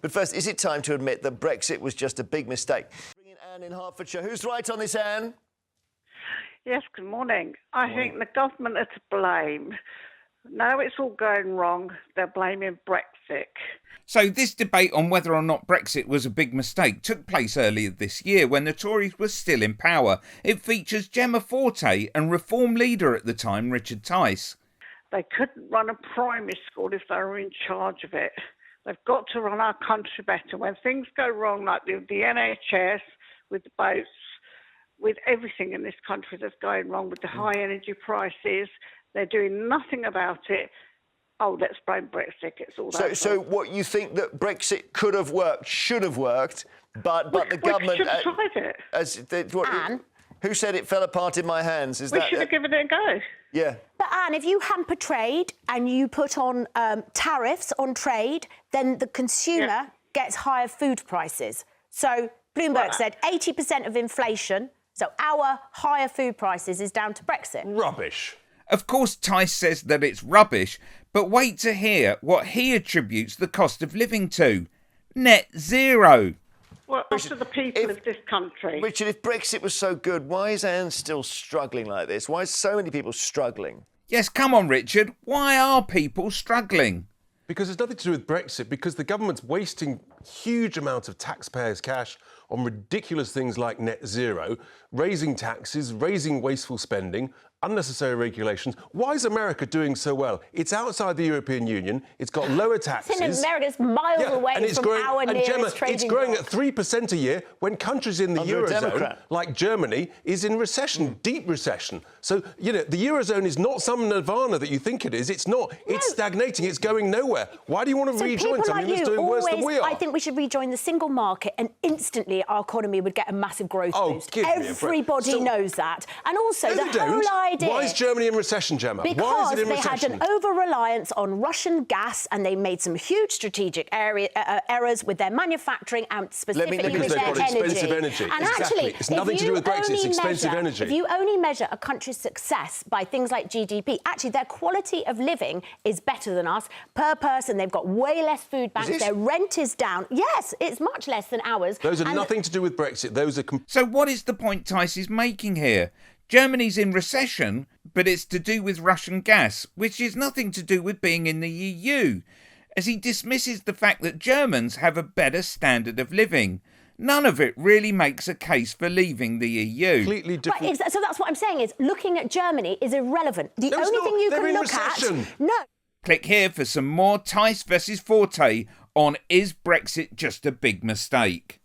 But first, is it time to admit that Brexit was just a big mistake? Bring in Anne in Hertfordshire. Who's right on this, Anne? Yes, good morning. I think the government are to blame. Now it's all going wrong, they're blaming Brexit. So this debate on whether or not Brexit was a big mistake took place earlier this year when the Tories were still in power. It features Forte and Reform leader at the time, Richard Tice. They couldn't run a primary school if they were in charge of it. They've got to run our country better. When things go wrong, like the NHS, with the boats, with everything in this country that's going wrong, with the high energy prices, they're doing nothing about it. Oh, let's blame Brexit. It's all that. So what you think that Brexit could have worked, should have worked, but the government should have tried it. Anne? Who said it fell apart in my hands? We should have given it a go. Yeah. But Anne, if you hamper trade and you put on tariffs on trade, then the consumer gets higher food prices. So Bloomberg said 80% of inflation, so our higher food prices, is down to Brexit. Rubbish. Of course, Tice says that it's rubbish, but wait to hear what he attributes the cost of living to. Net zero. Well, to the people of this country. Richard, if Brexit was so good, why is Anne still struggling like this? Why is so many people struggling? Yes, come on, Richard. Why are people struggling? Because it's nothing to do with Brexit, because the government's wasting huge amounts of taxpayers' cash on ridiculous things like net zero, raising taxes, raising wasteful spending, unnecessary regulations. Why is America doing so well? It's outside the European Union. It's got lower taxes. It's in America's miles away from our nearest Gemma, trading it's growing bloc. at 3% a year when countries in the Eurozone, like Germany, is in recession, deep recession. So, the Eurozone is not some nirvana that you think it is. It's not. It's stagnating. It's going nowhere. Why do you want to rejoin something that's doing worse than we are? I think we should rejoin the single market and instantly our economy would get a massive growth boost. Everybody knows that. And also the whole idea... Why is Germany in recession, Gemma? Because Why is it in they recession? had an over-reliance on Russian gas and they made some huge strategic errors with their manufacturing and specifically with their expensive energy. And exactly. actually, it's nothing to do with Brexit, it's expensive energy. If you only measure a country's success by things like GDP, actually their quality of living is better than us per person. They've got way less food banks. Their rent is down. Yes, it's much less than ours. Those are nothing to do with Brexit. Those are... So what is the point Tice is making here? Germany's in recession, but it's to do with Russian gas, which is nothing to do with being in the EU, as he dismisses the fact that Germans have a better standard of living. None of it really makes a case for leaving the EU. Completely different. Right, so that's what I'm saying is looking at Germany is irrelevant. The only thing you can look at... No. Click here for some more Tice versus Forte on Is Brexit Just a Big Mistake?